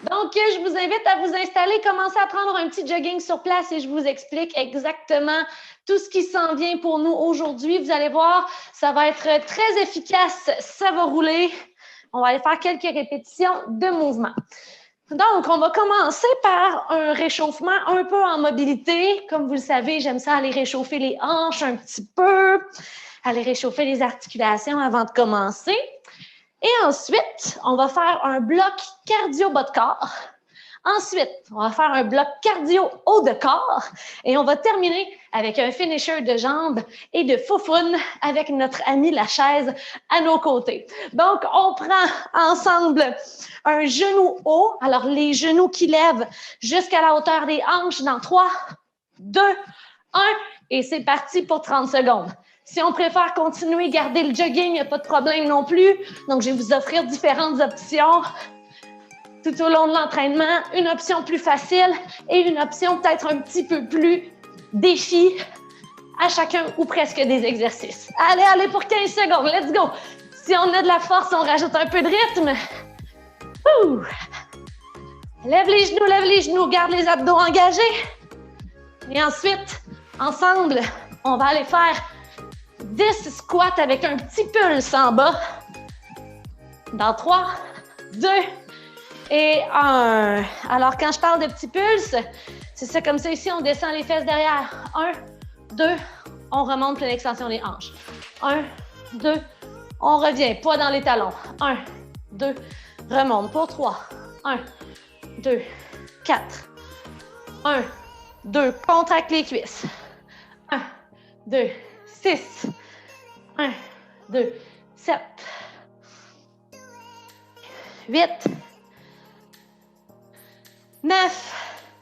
Donc, je vous invite à vous installer, commencer à prendre un petit jogging sur place et je vous explique exactement tout ce qui s'en vient pour nous aujourd'hui. Vous allez voir, ça va être très efficace, ça va rouler. On va aller faire quelques répétitions de mouvements. Donc, on va commencer par un réchauffement un peu en mobilité. Comme vous le savez, j'aime ça aller réchauffer les hanches un petit peu, aller réchauffer les articulations avant de commencer. Et ensuite, on va faire un bloc cardio bas de corps. Ensuite, on va faire un bloc cardio haut de corps et on va terminer avec un finisher de jambes et de foufoune avec notre ami la chaise à nos côtés. Donc, on prend ensemble un genou haut, alors les genoux qui lèvent jusqu'à la hauteur des hanches dans 3, 2, 1 et c'est parti pour 30 secondes. Si on préfère continuer, garder le jogging, il n'y a pas de problème non plus. Donc, je vais vous offrir différentes options tout au long de l'entraînement, une option plus facile et une option peut-être un petit peu plus défi à chacun ou presque des exercices. Allez, pour 15 secondes, let's go! Si on a de la force, on rajoute un peu de rythme. Ouh. Lève les genoux, garde les abdos engagés. Et ensuite, ensemble, on va aller faire 10 squats avec un petit pulse en bas. Dans 3, 2, et 1. Alors, quand je parle de petit pulse, c'est ça comme ça ici, on descend les fesses derrière. 1, 2, on remonte pleine extension des hanches. 1, 2, on revient, poids dans les talons. 1, 2, remonte pour 3. 1, 2, 4. 1, 2, contracte les cuisses. 1, 2, 6. 1, 2, 7. 8. 9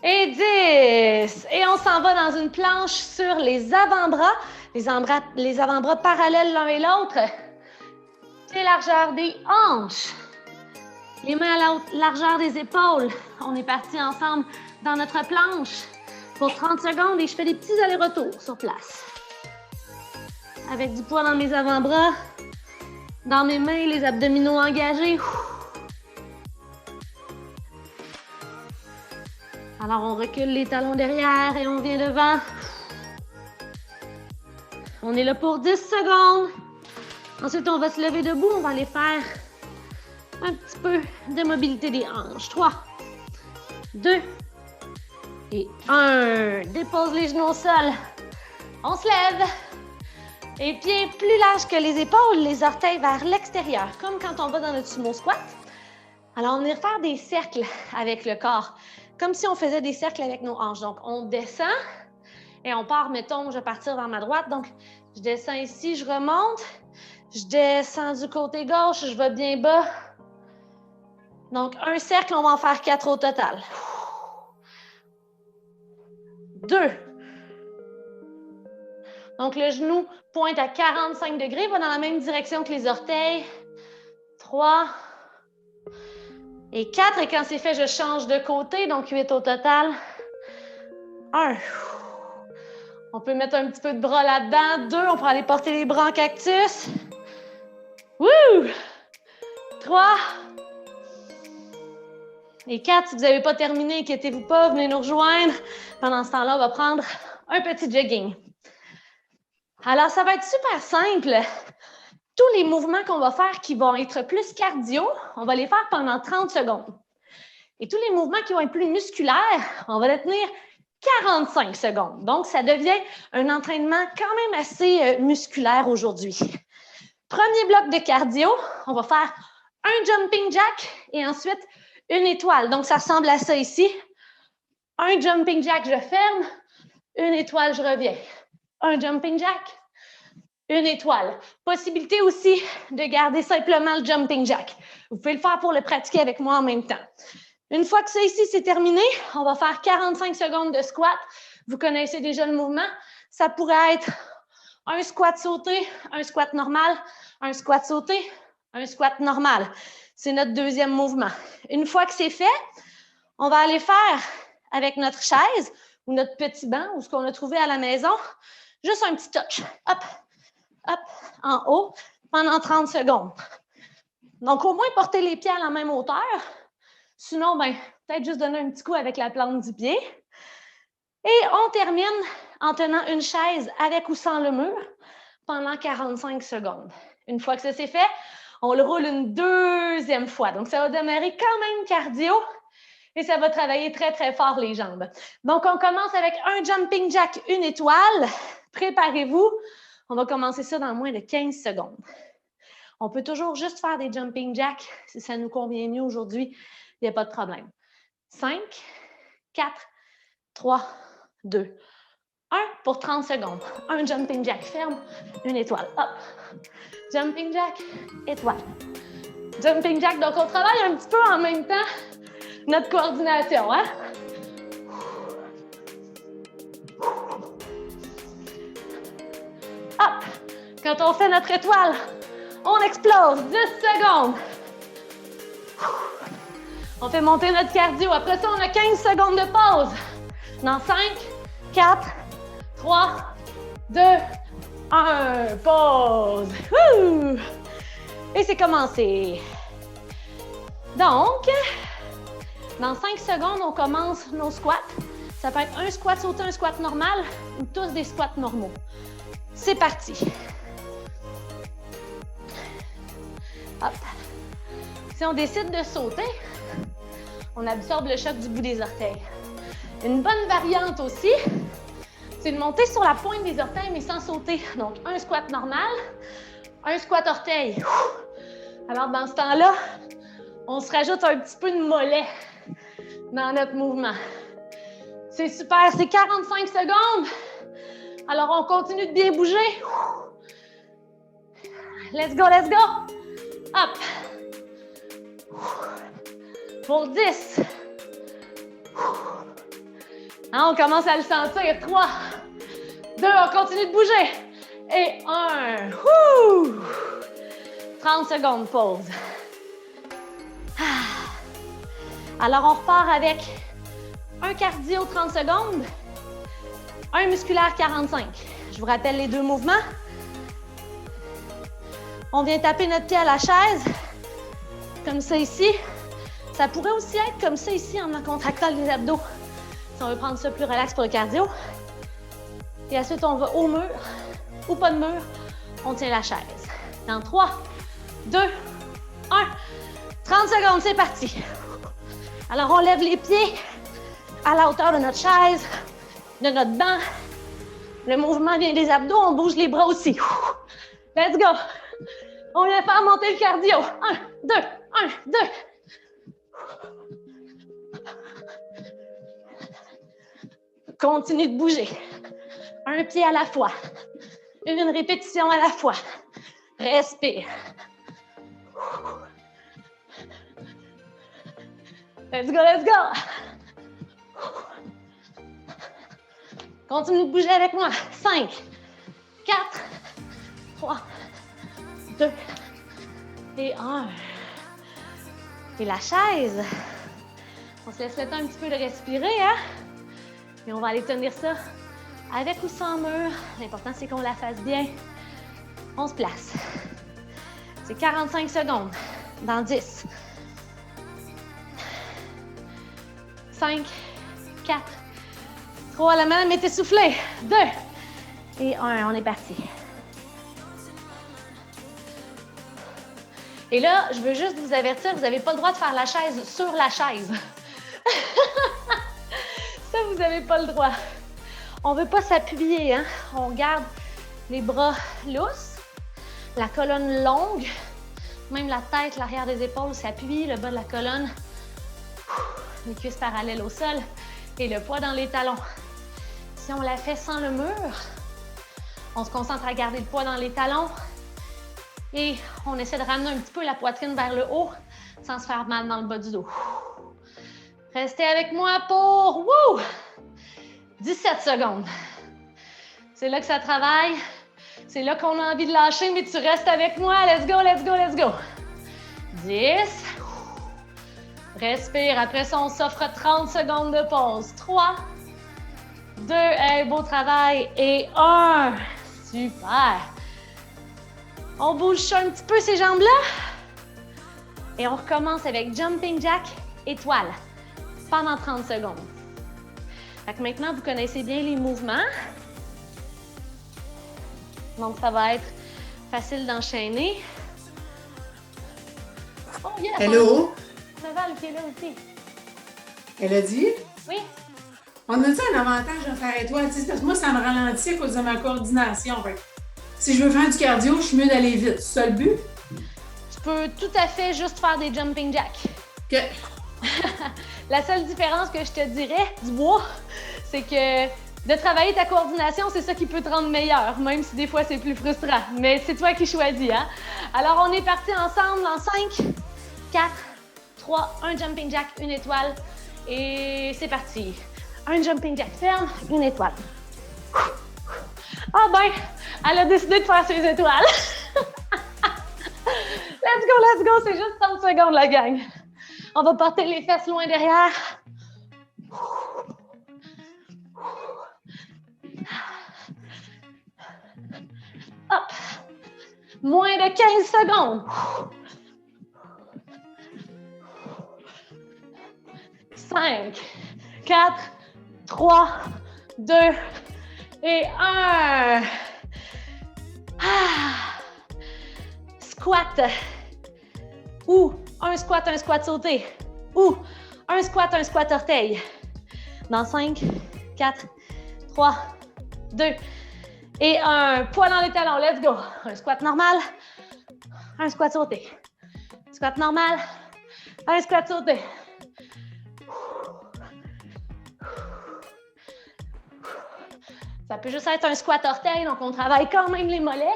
et 10. Et on s'en va dans une planche sur les avant-bras. Les avant-bras parallèles l'un et l'autre. Les largeurs des hanches. Les mains à la largeur des épaules. On est parti ensemble dans notre planche pour 30 secondes et je fais des petits allers-retours sur place. Avec du poids dans mes avant-bras, dans mes mains, les abdominaux engagés. Alors, on recule les talons derrière et on vient devant. On est là pour 10 secondes. Ensuite, on va se lever debout. On va aller faire un petit peu de mobilité des hanches. 3, 2 et 1. Dépose les genoux au sol. On se lève. Et pieds plus larges que les épaules, les orteils vers l'extérieur, comme quand on va dans notre sumo squat. Alors, on va faire des cercles avec le corps. Comme si on faisait des cercles avec nos hanches. Donc, on descend et on part, mettons, je vais partir vers ma droite. Donc, je descends ici, je remonte. Je descends du côté gauche, je vais bien bas. Donc, un cercle, on va en faire 4 au total. 2. Donc, le genou pointe à 45 degrés, va dans la même direction que les orteils. 3. Et 4, et quand c'est fait, je change de côté, donc 8 au total. 1. On peut mettre un petit peu de bras là-dedans. 2, on peut aller porter les bras en cactus. Wouh! 3. Et 4, si vous n'avez pas terminé, inquiétez-vous pas, venez nous rejoindre. Pendant ce temps-là, on va prendre un petit jogging. Alors, ça va être super simple. Tous les mouvements qu'on va faire qui vont être plus cardio, on va les faire pendant 30 secondes. Et tous les mouvements qui vont être plus musculaires, on va les tenir 45 secondes. Donc, ça devient un entraînement quand même assez musculaire aujourd'hui. Premier bloc de cardio, on va faire un jumping jack et ensuite une étoile. Donc, ça ressemble à ça ici. Un jumping jack, je ferme. Une étoile, je reviens. Un jumping jack. Une étoile. Possibilité aussi de garder simplement le jumping jack. Vous pouvez le faire pour le pratiquer avec moi en même temps. Une fois que ça ici, c'est terminé, on va faire 45 secondes de squat. Vous connaissez déjà le mouvement. Ça pourrait être un squat sauté, un squat normal, un squat sauté, un squat normal. C'est notre deuxième mouvement. Une fois que c'est fait, on va aller faire avec notre chaise ou notre petit banc ou ce qu'on a trouvé à la maison, juste un petit touch. Hop, hop, en haut, pendant 30 secondes. Donc, au moins, portez les pieds à la même hauteur. Sinon, ben, peut-être juste donner un petit coup avec la plante du pied. Et on termine en tenant une chaise avec ou sans le mur pendant 45 secondes. Une fois que ça c'est fait, on le roule une deuxième fois. Donc, ça va demeurer quand même cardio et ça va travailler très, très fort les jambes. Donc, on commence avec un jumping jack, une étoile. Préparez-vous. On va commencer ça dans moins de 15 secondes. On peut toujours juste faire des jumping jacks si ça nous convient mieux aujourd'hui. Il n'y a pas de problème. 5, 4, 3, 2, 1 pour 30 secondes. Un jumping jack ferme, une étoile. Hop. Jumping jack, étoile. Jumping jack. Donc, on travaille un petit peu en même temps notre coordination. Hein? Hop. Quand on fait notre étoile, on explose. 10 secondes. On fait monter notre cardio. Après ça, on a 15 secondes de pause. Dans 5, 4, 3, 2, 1. Pause. Wouh! Et c'est commencé. Donc, dans 5 secondes, on commence nos squats. Ça peut être un squat sauté, un squat normal ou tous des squats normaux. C'est parti. Hop. Si on décide de sauter, on absorbe le choc du bout des orteils. Une bonne variante aussi, c'est de monter sur la pointe des orteils, mais sans sauter. Donc, un squat normal, un squat orteil. Alors, dans ce temps-là, on se rajoute un petit peu de mollet dans notre mouvement. C'est super, c'est 45 secondes. Alors, on continue de bien bouger. Let's go, let's go. Hop. Pour 10. Hein, on commence à le sentir. 3, 2, on continue de bouger. Et 1. 30 secondes, pause. Alors, on repart avec un cardio 30 secondes, un musculaire 45. Je vous rappelle les deux mouvements. On vient taper notre pied à la chaise, comme ça ici. Ça pourrait aussi être comme ça ici en contractant les abdos. Si on veut prendre ça plus relax pour le cardio. Et ensuite, on va au mur ou pas de mur. On tient la chaise. Dans 3, 2, 1. 30 secondes, c'est parti. Alors, on lève les pieds à la hauteur de notre chaise, de notre banc. Le mouvement vient des abdos, on bouge les bras aussi. Let's go. On vient faire monter le cardio. 1, 2, 1, 2. Continue de bouger. Un pied à la fois. Une répétition à la fois. Respire. Let's go, let's go. Continue de bouger avec moi. 5, 4, 3, 2 et 1. Et la chaise. On se laisse le temps un petit peu de respirer, hein? Et on va aller tenir ça avec ou sans mur. L'important, c'est qu'on la fasse bien. On se place. C'est 45 secondes. Dans 10. 5, 4, 3, la madame est essoufflée. 2 et 1, on est parti. Et là, je veux juste vous avertir, vous n'avez pas le droit de faire la chaise sur la chaise. Ça, vous n'avez pas le droit. On ne veut pas s'appuyer, hein? On garde les bras lousses, la colonne longue, même la tête, l'arrière des épaules s'appuie, le bas de la colonne, les cuisses parallèles au sol et le poids dans les talons. Si on la fait sans le mur, on se concentre à garder le poids dans les talons et on essaie de ramener un petit peu la poitrine vers le haut sans se faire mal dans le bas du dos. Restez avec moi pour 17 secondes. C'est là que ça travaille. C'est là qu'on a envie de lâcher, mais tu restes avec moi. Let's go, let's go, let's go. 10. Respire. Après ça, on s'offre 30 secondes de pause. 3, 2, hey, beau travail. Et 1. Super. On bouge ça un petit peu, ces jambes-là. Et on recommence avec jumping jack, étoile, pendant 30 secondes. Fait que maintenant, vous connaissez bien les mouvements. Donc, ça va être facile d'enchaîner. Oh, yes! Hello! On a Val qui est là aussi. Elle a dit? Oui? On a dit un avantage de faire étoile, parce que moi, ça me ralentit à cause de ma coordination. Fait. Si je veux faire du cardio, je suis mieux d'aller vite. C'est ça le but? Tu peux tout à fait juste faire des jumping jacks. OK. La seule différence que je te dirais, du bois, c'est que de travailler ta coordination, c'est ça qui peut te rendre meilleur, même si des fois c'est plus frustrant. Mais c'est toi qui choisis, hein? Alors, on est parti ensemble en 5, 4, 3, un jumping jack, une étoile. Et c'est parti. Un jumping jack ferme, une étoile. Ah ben, elle a décidé de faire ses étoiles. Let's go, c'est juste 30 secondes la gang. On va porter les fesses loin derrière. Hop. Moins de 15 secondes. 5, 4, 3, 2 et 1. Squat. Ou un squat sauté. Ou un squat orteil. Dans 5, 4, 3, 2 et 1. Poids dans les talons, let's go. Un squat normal, un squat sauté. Squat normal, un squat sauté. Ça peut juste être un squat orteil, donc on travaille quand même les mollets,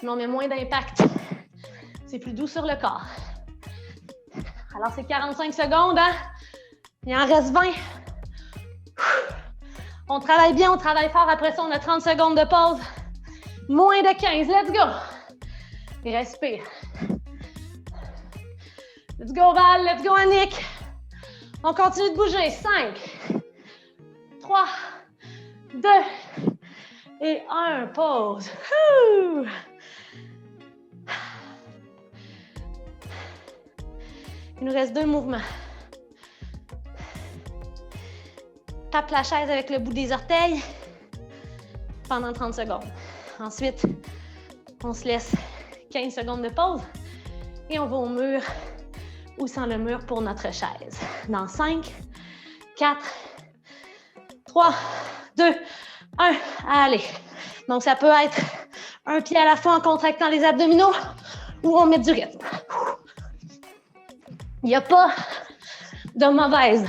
mais on met moins d'impact. C'est plus doux sur le corps. Alors, c'est 45 secondes, hein? Il en reste 20. On travaille bien, on travaille fort. Après ça, on a 30 secondes de pause. Moins de 15. Let's go! Et respire. Let's go, Val. Let's go, Annick. On continue de bouger. 5, 3, 2 et 1. Pause. Il nous reste 2 mouvements. Tape la chaise avec le bout des orteils pendant 30 secondes. Ensuite, on se laisse 15 secondes de pause et on va au mur ou sans le mur pour notre chaise. Dans 5, 4, 3, 2, 1. Allez. Donc, ça peut être un pied à la fois en contractant les abdominaux ou on met du rythme. Il n'y a pas de mauvaise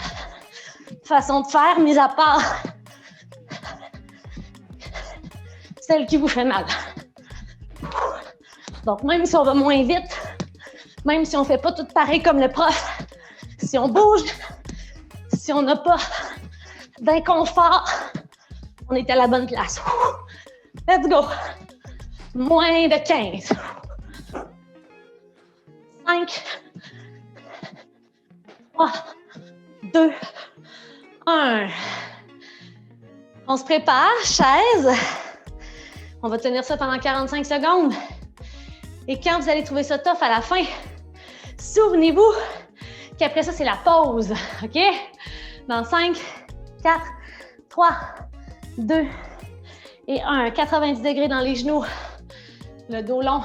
façon de faire, mis à part celle qui vous fait mal. Donc, même si on va moins vite, même si on ne fait pas tout pareil comme le prof, si on bouge, si on n'a pas d'inconfort, on est à la bonne place. Let's go! Moins de 15. 5, 3, 2, 1. On se prépare, chaise. On va tenir ça pendant 45 secondes. Et quand vous allez trouver ça tough à la fin, souvenez-vous qu'après ça, c'est la pause. OK? Dans 5, 4, 3, 2 et 1. 90 degrés dans les genoux. Le dos long.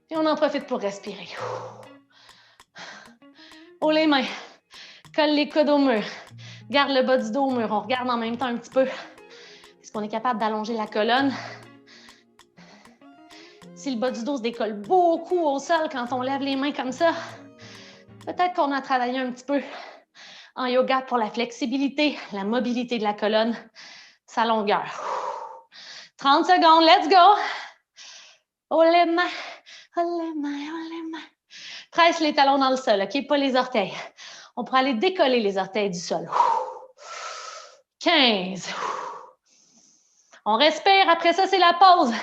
Et on en profite pour respirer. Haut les mains. Colle les coudes au mur. Garde le bas du dos au mur. On regarde en même temps un petit peu. Est-ce qu'on est capable d'allonger la colonne? Si le bas du dos se décolle beaucoup au sol quand on lève les mains comme ça, peut-être qu'on a travaillé un petit peu en yoga pour la flexibilité, la mobilité de la colonne, sa longueur. 30 secondes, let's go! Oh les mains, oh les mains, oh les mains. Presse les talons dans le sol, OK? Pas les orteils. On pourra aller décoller les orteils du sol. 15. On respire, après ça, c'est la pause.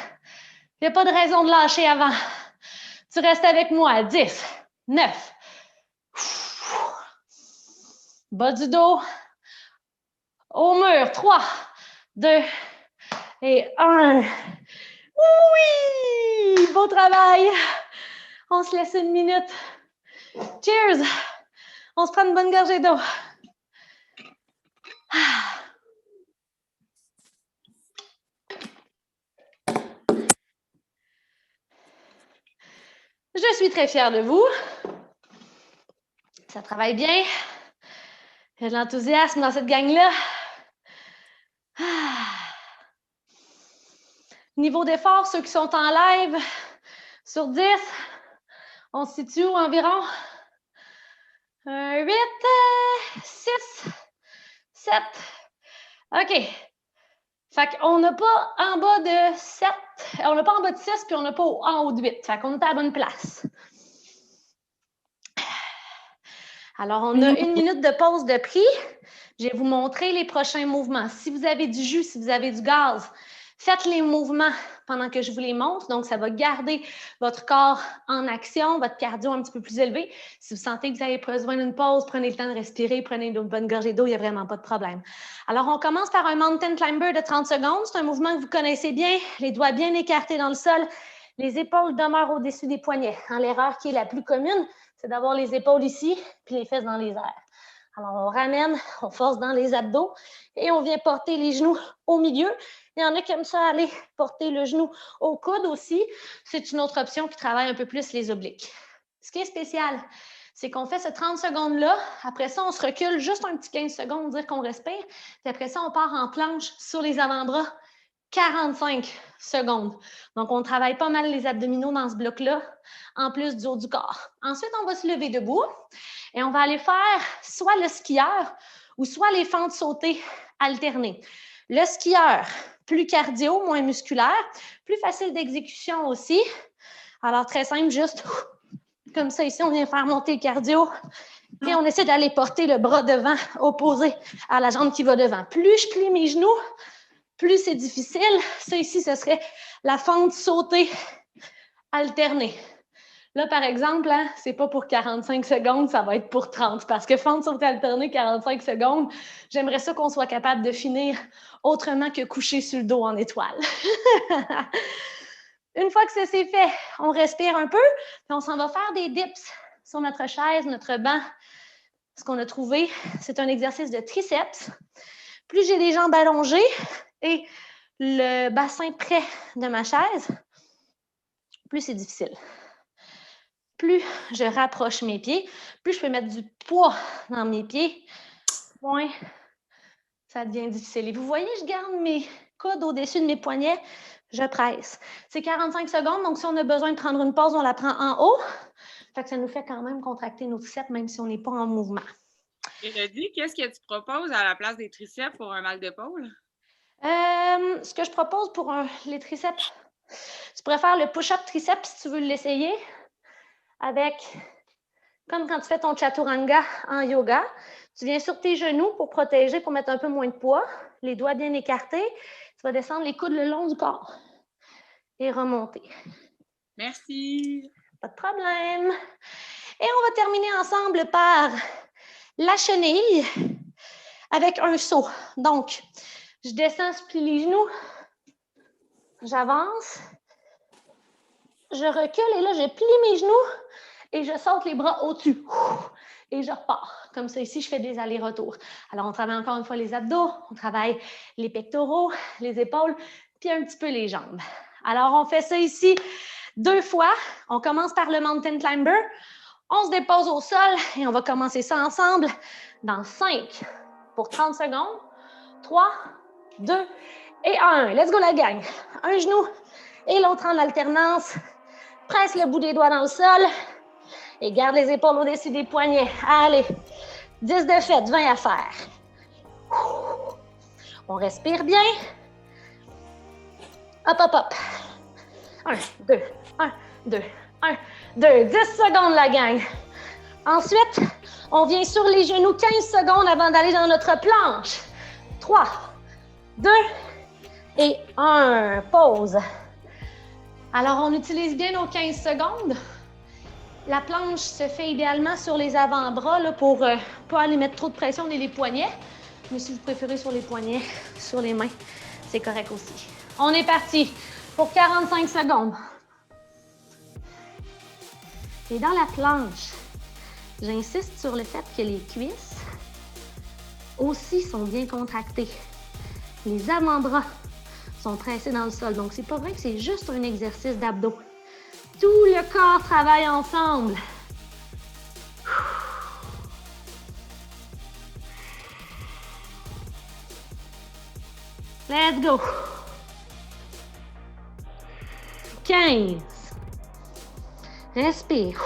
Il n'y a pas de raison de lâcher avant. Tu restes avec moi. 10, 9. Bas du dos. Au mur. 3, 2 et 1. Oui! Beau travail! On se laisse 1 minute. Cheers! On se prend une bonne gorgée d'eau. Je suis très fière de vous. Ça travaille bien. Il y a de l'enthousiasme dans cette gang-là. Niveau d'effort, ceux qui sont en live, sur 10, on se situe où environ? 8, 6, 7. OK. Fait qu'on n'a pas en bas de 7, on n'a pas en bas de 6, puis on n'a pas en haut de 8. Fait qu'on est à la bonne place. Alors, on a 1 minute de pause de prix. Je vais vous montrer les prochains mouvements. Si vous avez du jus, si vous avez du gaz, faites les mouvements pendant que je vous les montre. Donc, ça va garder votre corps en action, votre cardio un petit peu plus élevé. Si vous sentez que vous avez besoin d'une pause, prenez le temps de respirer, prenez une bonne gorgée d'eau, il n'y a vraiment pas de problème. Alors, on commence par un mountain climber de 30 secondes. C'est un mouvement que vous connaissez bien, les doigts bien écartés dans le sol, les épaules demeurent au-dessus des poignets. L'erreur qui est la plus commune, c'est d'avoir les épaules ici, puis les fesses dans les airs. Alors, on ramène, on force dans les abdos et on vient porter les genoux au milieu. Il y en a qui aiment ça aller porter le genou au coude aussi. C'est une autre option qui travaille un peu plus les obliques. Ce qui est spécial, c'est qu'on fait ce 30 secondes-là. Après ça, on se recule juste un petit 15 secondes, dire qu'on respire. Puis après ça, on part en planche sur les avant-bras. 45 secondes. Donc, on travaille pas mal les abdominaux dans ce bloc-là, en plus du haut du corps. Ensuite, on va se lever debout et on va aller faire soit le skieur ou soit les fentes sautées alternées. Le skieur, plus cardio, moins musculaire, plus facile d'exécution aussi. Alors, très simple, juste comme ça ici, on vient faire monter le cardio et on essaie d'aller porter le bras devant, opposé à la jambe qui va devant. Plus je plie mes genoux, plus c'est difficile. Ça ici, ce serait la fente sautée alternée. Là, par exemple, hein, c'est pas pour 45 secondes, ça va être pour 30. Parce que fente sautée alternée, 45 secondes, j'aimerais ça qu'on soit capable de finir autrement que couché sur le dos en étoile. Une fois que ça c'est fait, on respire un peu, puis on s'en va faire des dips sur notre chaise, notre banc. Ce qu'on a trouvé, c'est un exercice de triceps. Plus j'ai les jambes allongées et le bassin près de ma chaise, plus c'est difficile. Plus je rapproche mes pieds, plus je peux mettre du poids dans mes pieds, moins ça devient difficile. Et vous voyez, je garde mes coudes au-dessus de mes poignets, je presse. C'est 45 secondes, donc si on a besoin de prendre une pause, on la prend en haut. Fait que ça nous fait quand même contracter nos triceps, même si on n'est pas en mouvement. Elodie, qu'est-ce que tu proposes à la place des triceps pour un mal d'épaule? Ce que je propose pour les triceps, tu pourrais faire le push-up triceps si tu veux l'essayer, avec, comme quand tu fais ton chaturanga en yoga, tu viens sur tes genoux pour protéger, pour mettre un peu moins de poids, les doigts bien écartés, tu vas descendre les coudes le long du corps et remonter. Merci. Pas de problème. Et on va terminer ensemble par la chenille avec un saut. Donc, je descends, je plie les genoux, j'avance, je recule et là, je plie mes genoux et je saute les bras au-dessus. Et je repars. Comme ça, ici, je fais des allers-retours. Alors, on travaille encore une fois les abdos, on travaille les pectoraux, les épaules, puis un petit peu les jambes. Alors, on fait ça ici 2 fois. On commence par le mountain climber. On se dépose au sol et on va commencer ça ensemble dans 5 pour 30 secondes. 3, 2 et 1. Let's go, la gang. Un genou et l'autre en alternance. Presse le bout des doigts dans le sol et garde les épaules au-dessus des poignets. Allez, 10 de fait, 20 à faire. On respire bien. Hop, hop, hop. 1, 2, 1, 2, 1, 2. 10 secondes, la gang. Ensuite, on vient sur les genoux 15 secondes avant d'aller dans notre planche. 3, 2 et 1. Pause. Alors, on utilise bien nos 15 secondes. La planche se fait idéalement sur les avant-bras là, pour ne pas aller mettre trop de pression dans les poignets. Mais si vous préférez sur les poignets, sur les mains, c'est correct aussi. On est parti pour 45 secondes. Et dans la planche, j'insiste sur le fait que les cuisses aussi sont bien contractées. Les avant-bras sont pressés dans le sol. Donc, c'est pas vrai que c'est juste un exercice d'abdos. Tout le corps travaille ensemble. Let's go. 15. Respire.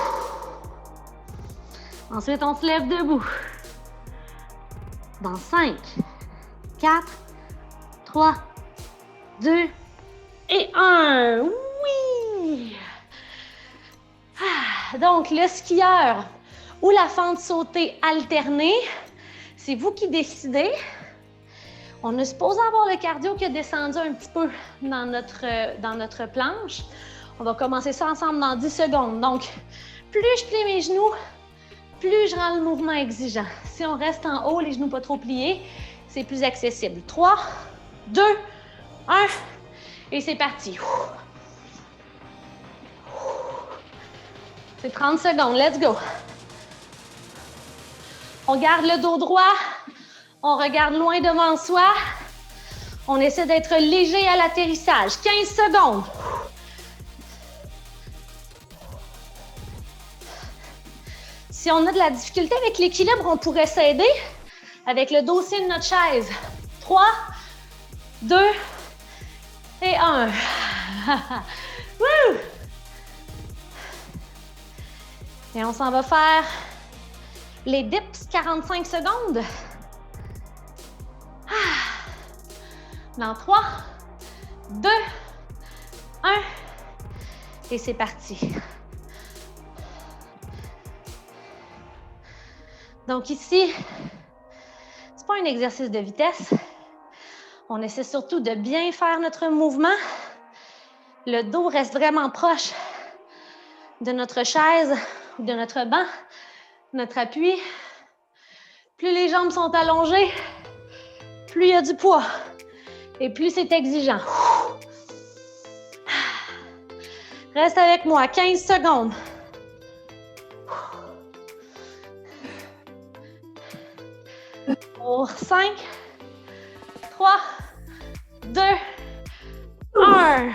Ensuite, on se lève debout. Dans 5, 4, 3, 2 et 1. Oui! Donc, le skieur ou la fente sautée alternée, c'est vous qui décidez. On est supposé avoir le cardio qui a descendu un petit peu dans notre planche. On va commencer ça ensemble dans 10 secondes. Donc, plus je plie mes genoux, plus je rends le mouvement exigeant. Si on reste en haut, les genoux pas trop pliés, c'est plus accessible. 3, 2, 1 et c'est parti. C'est 30 secondes. Let's go. On garde le dos droit. On regarde loin devant soi. On essaie d'être léger à l'atterrissage. 15 secondes. Si on a de la difficulté avec l'équilibre, on pourrait s'aider avec le dossier de notre chaise. 3, 2 et 1. Woo! Et on s'en va faire les dips 45 secondes. Dans 3, 2, 1 et c'est parti. Donc ici, c'est pas un exercice de vitesse. On essaie surtout de bien faire notre mouvement. Le dos reste vraiment proche de notre chaise ou de notre banc, notre appui. Plus les jambes sont allongées, plus il y a du poids et plus c'est exigeant. Reste avec moi, 15 secondes. Pour 5, 3, 2, 1.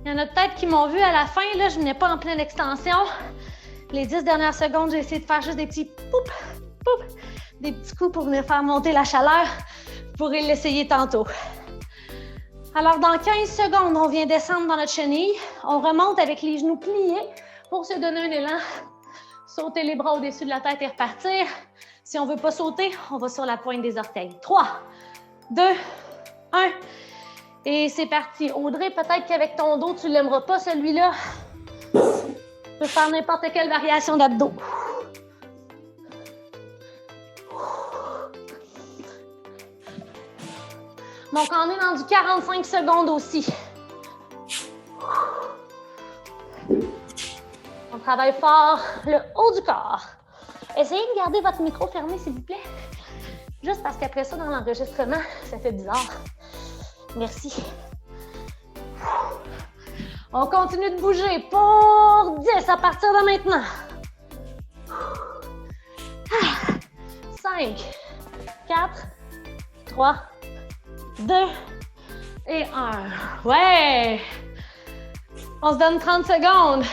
Il y en a peut-être qui m'ont vu à la fin, là, je ne venais pas en pleine extension. Les 10 dernières secondes, j'ai essayé de faire juste des petits poup, poup, des petits coups pour venir faire monter la chaleur. Vous pourrez l'essayer tantôt. Alors, dans 15 secondes, on vient descendre dans notre chenille. On remonte avec les genoux pliés pour se donner un élan. Sauter les bras au-dessus de la tête et repartir. Si on ne veut pas sauter, on va sur la pointe des orteils. 3, 2, 1. Et c'est parti. Audrey, peut-être qu'avec ton dos, tu ne l'aimeras pas celui-là. Tu peux faire n'importe quelle variation d'abdos. Donc, on est dans du 45 secondes aussi. On travaille fort le haut du corps. Essayez de garder votre micro fermé, s'il vous plaît. Juste parce qu'après ça, dans l'enregistrement, ça fait bizarre. Merci. On continue de bouger pour 10 à partir de maintenant. 5, 4, 3, 2 et 1. Ouais! On se donne 30 secondes.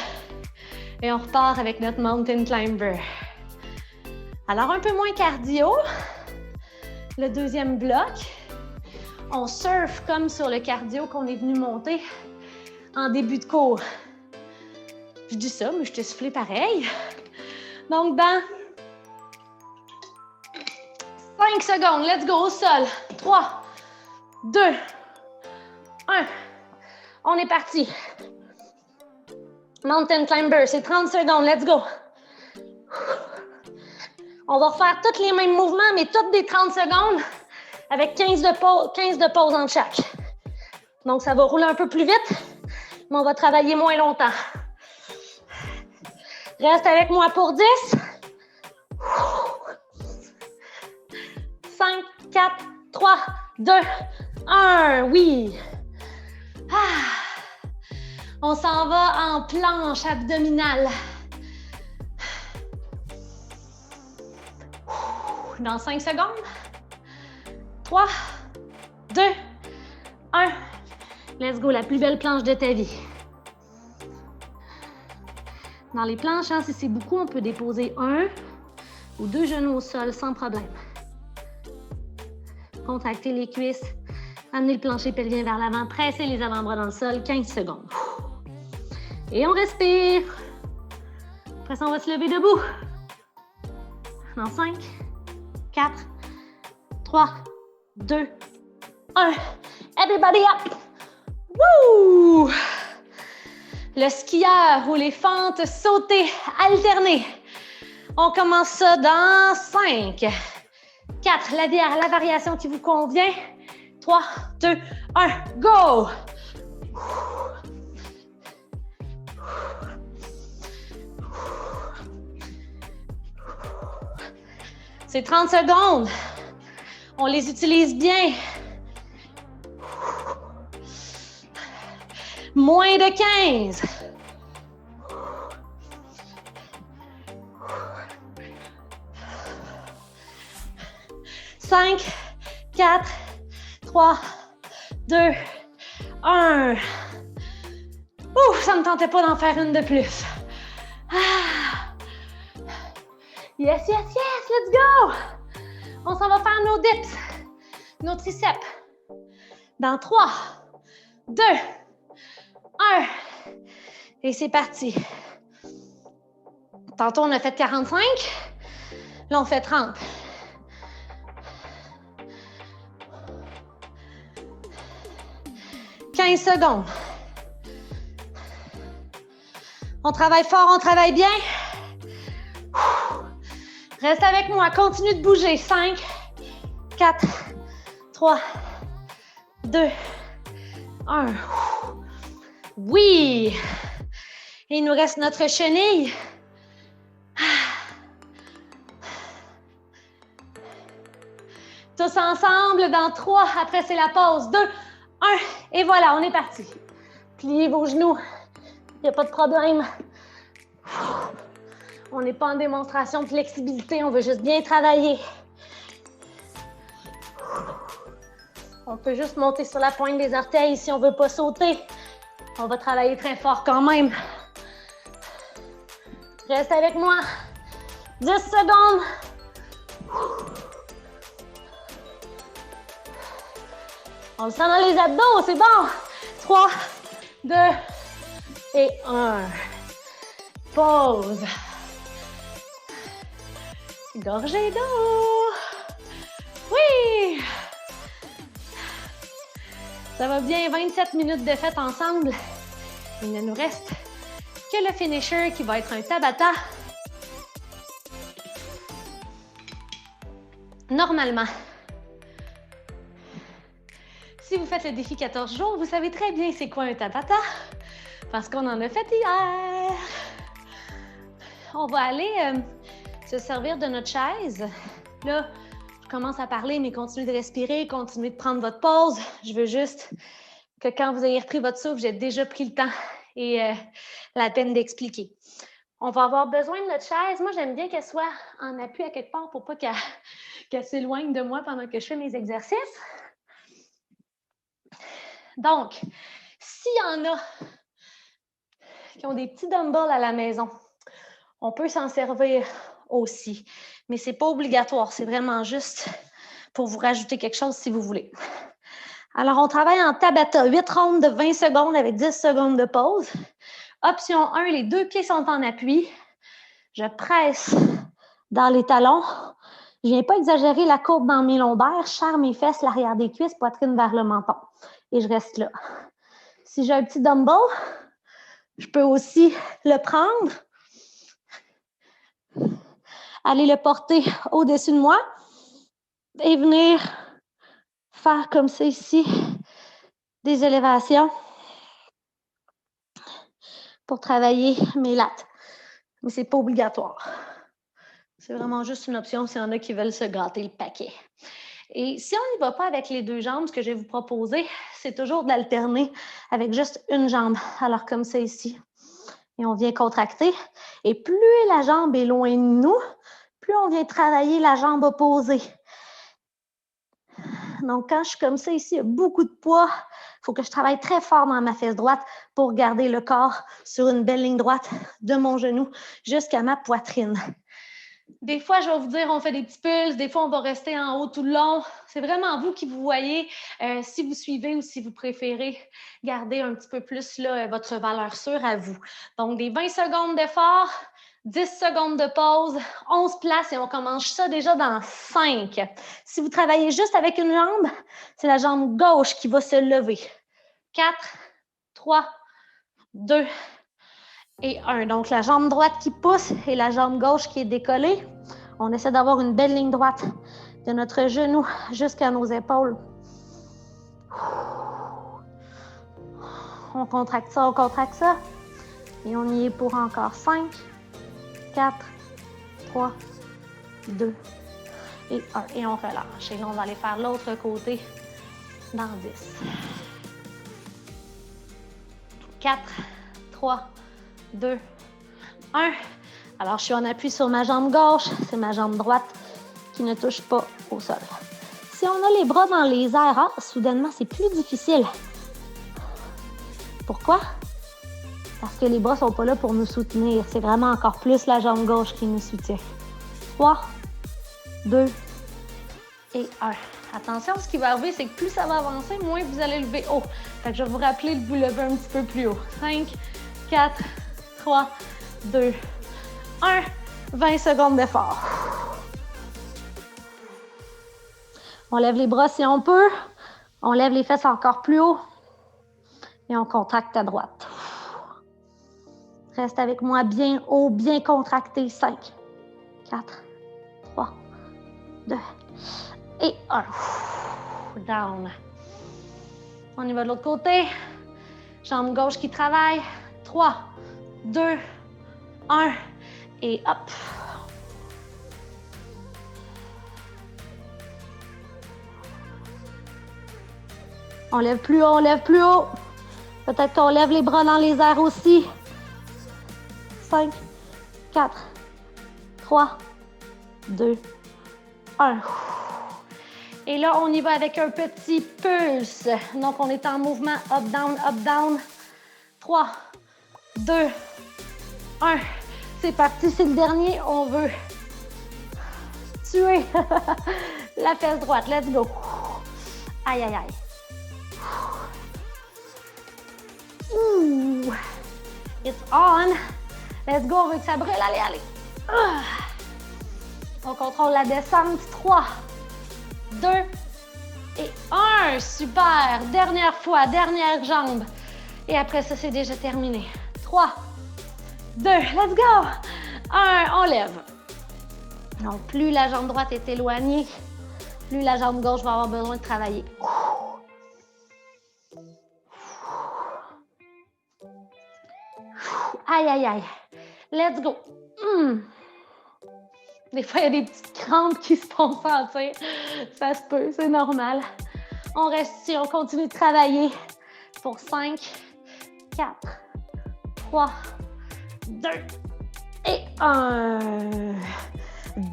Et on repart avec notre Mountain Climber. Alors, un peu moins cardio. Le deuxième bloc. On surfe comme sur le cardio qu'on est venu monter en début de cours. Je dis ça, mais je t'ai soufflé pareil. Donc, dans 5 secondes, let's go au sol. 3, 2, 1. On est parti. Mountain Climber, c'est 30 secondes, let's go. On va faire tous les mêmes mouvements, mais toutes des 30 secondes avec 15 de pause entre chaque. Donc, ça va rouler un peu plus vite, mais on va travailler moins longtemps. Reste avec moi pour 10. 5, 4, 3, 2, 1. Oui. On s'en va en planche abdominale. Dans 5 secondes. 3, 2, 1. Let's go, la plus belle planche de ta vie. Dans les planches, hein, si c'est beaucoup, on peut déposer 1 ou 2 genoux au sol sans problème. Contractez les cuisses, amenez le plancher pelvien vers l'avant, pressez les avant-bras dans le sol, 15 secondes. Et on respire. Après ça, on va se lever debout. Dans 5, 4, 3, 2, 1. Everybody up! Woo! Le skieur ou les fentes sautées alternées. On commence ça dans 5, 4, la variation qui vous convient. 3, 2, 1, go! C'est 30 secondes. On les utilise bien. Moins de 15. Cinq, 4, 3, 2, 1. Ouf, ça ne me tentait pas d'en faire une de plus. Ah. Yes, yes, yes, let's go! On s'en va faire nos dips, nos triceps. Dans 3, 2, 1. Et c'est parti. Tantôt, on a fait 45. Là, on fait 30. « 15 secondes. On travaille fort, on travaille bien. Reste avec moi, continue de bouger. 5, 4, 3, 2, 1. Oui! Et il nous reste notre chenille. Tous ensemble dans 3. Après, c'est la pause. 2, 1. Et voilà, on est parti. Pliez vos genoux. Il n'y a pas de problème. On n'est pas en démonstration de flexibilité. On veut juste bien travailler. On peut juste monter sur la pointe des orteils si on ne veut pas sauter. On va travailler très fort quand même. Reste avec moi. 10 secondes. On le sent dans les abdos, c'est bon. 3, 2 et 1. Pause. Gorgée d'eau. Oui. Ça va bien, 27 minutes de fête ensemble. Il ne nous reste que le finisher qui va être un Tabata. Normalement, si vous faites le défi 14 jours, vous savez très bien c'est quoi un Tabata parce qu'on en a fait hier. On va aller se servir de notre chaise. Là, je commence à parler, mais continuez de respirer, continuez de prendre votre pause. Je veux juste que quand vous ayez repris votre souffle, j'ai déjà pris le temps et la peine d'expliquer. On va avoir besoin de notre chaise. Moi, j'aime bien qu'elle soit en appui à quelque part pour pas qu'elle s'éloigne de moi pendant que je fais mes exercices. Donc, s'il y en a qui ont des petits dumbbells à la maison, on peut s'en servir aussi, mais ce n'est pas obligatoire. C'est vraiment juste pour vous rajouter quelque chose si vous voulez. Alors, on travaille en Tabata, 8 rondes de 20 secondes avec 10 secondes de pause. Option 1, les 2 pieds sont en appui. Je presse dans les talons. Je ne viens pas exagérer la courbe dans mes lombaires. Je serre mes fesses, l'arrière des cuisses, poitrine vers le menton. Et je reste là. Si j'ai un petit dumbbell, je peux aussi le prendre, aller le porter au-dessus de moi et venir faire comme ça ici, des élévations pour travailler mes lattes. Mais ce n'est pas obligatoire. C'est vraiment juste une option s'il y en a qui veulent se gâter le paquet. Et si on n'y va pas avec les 2 jambes, ce que je vais vous proposer, c'est toujours d'alterner avec juste une jambe. Alors comme ça ici. Et on vient contracter. Et plus la jambe est loin de nous, plus on vient travailler la jambe opposée. Donc, quand je suis comme ça ici, il y a beaucoup de poids. Il faut que je travaille très fort dans ma fesse droite pour garder le corps sur une belle ligne droite de mon genou jusqu'à ma poitrine. Des fois, je vais vous dire, on fait des petits pulses. Des fois, on va rester en haut tout le long. C'est vraiment vous qui vous voyez. Si vous suivez ou si vous préférez garder un petit peu plus là, votre valeur sûre à vous. Donc, des 20 secondes d'effort, 10 secondes de pause, 11 places et on commence ça déjà dans 5. Si vous travaillez juste avec une jambe, c'est la jambe gauche qui va se lever. 4, 3, 2 et 1. Donc, la jambe droite qui pousse et la jambe gauche qui est décollée. On essaie d'avoir une belle ligne droite de notre genou jusqu'à nos épaules. On contracte ça, on contracte ça. Et on y est pour encore 5, 4, 3, 2 et 1. Et on relâche. Et là, on va aller faire l'autre côté dans 10. 4, 3, 2, 1. Alors, je suis en appui sur ma jambe gauche. C'est ma jambe droite qui ne touche pas au sol. Si on a les bras dans les airs, soudainement, c'est plus difficile. Pourquoi? Parce que les bras ne sont pas là pour nous soutenir. C'est vraiment encore plus la jambe gauche qui nous soutient. 3, 2 et 1. Attention, ce qui va arriver, c'est que plus ça va avancer, moins vous allez lever haut. Fait que je vais vous rappeler de vous lever un petit peu plus haut. 5, 4, 3, 2, 1. 20 secondes d'effort. On lève les bras si on peut. On lève les fesses encore plus haut. Et on contracte à droite. Reste avec moi bien haut, bien contracté. 5, 4, 3, 2 et 1. Down. On y va de l'autre côté. Jambe gauche qui travaille. 3, 2, 1 et hop. On lève plus haut, on lève plus haut. Peut-être qu'on lève les bras dans les airs aussi. 5, 4, 3, 2, 1. Et là, on y va avec un petit pulse. Donc, on est en mouvement up, down, 3, 2, 1. C'est parti, c'est le dernier. On veut tuer la fesse droite. Let's go. Aïe, aïe, aïe. Ouh. It's on. Let's go, on veut que ça brûle. Allez, allez. On contrôle la descente. 3, 2 et 1. Super. Dernière fois, dernière jambe. Et après ça, c'est déjà terminé. 3, 2, let's go. 1, on lève. Donc, plus la jambe droite est éloignée, plus la jambe gauche va avoir besoin de travailler. Aïe, aïe, aïe. Let's go. Des fois, il y a des petites crampes qui se font sentir. Ça se peut, c'est normal. On reste ici, on continue de travailler pour 5, 4, 3, 2 et 1.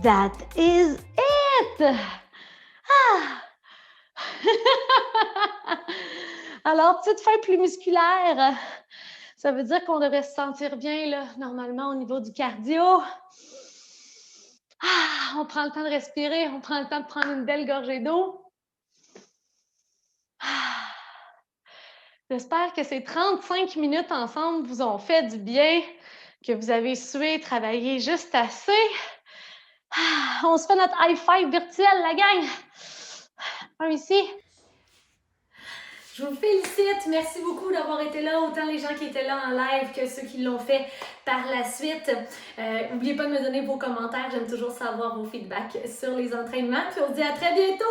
That is it! Alors, petite fin plus musculaire. Ça veut dire qu'on devrait se sentir bien, là, normalement, au niveau du cardio. On prend le temps de respirer, on prend le temps de prendre une belle gorgée d'eau. J'espère que ces 35 minutes ensemble vous ont fait du bien, que vous avez sué, travaillé juste assez. On se fait notre high five virtuel, la gang. Un ici. Je vous félicite. Merci beaucoup d'avoir été là, autant les gens qui étaient là en live que ceux qui l'ont fait par la suite. N'oubliez pas de me donner vos commentaires. J'aime toujours savoir vos feedbacks sur les entraînements. Puis on se dit à très bientôt!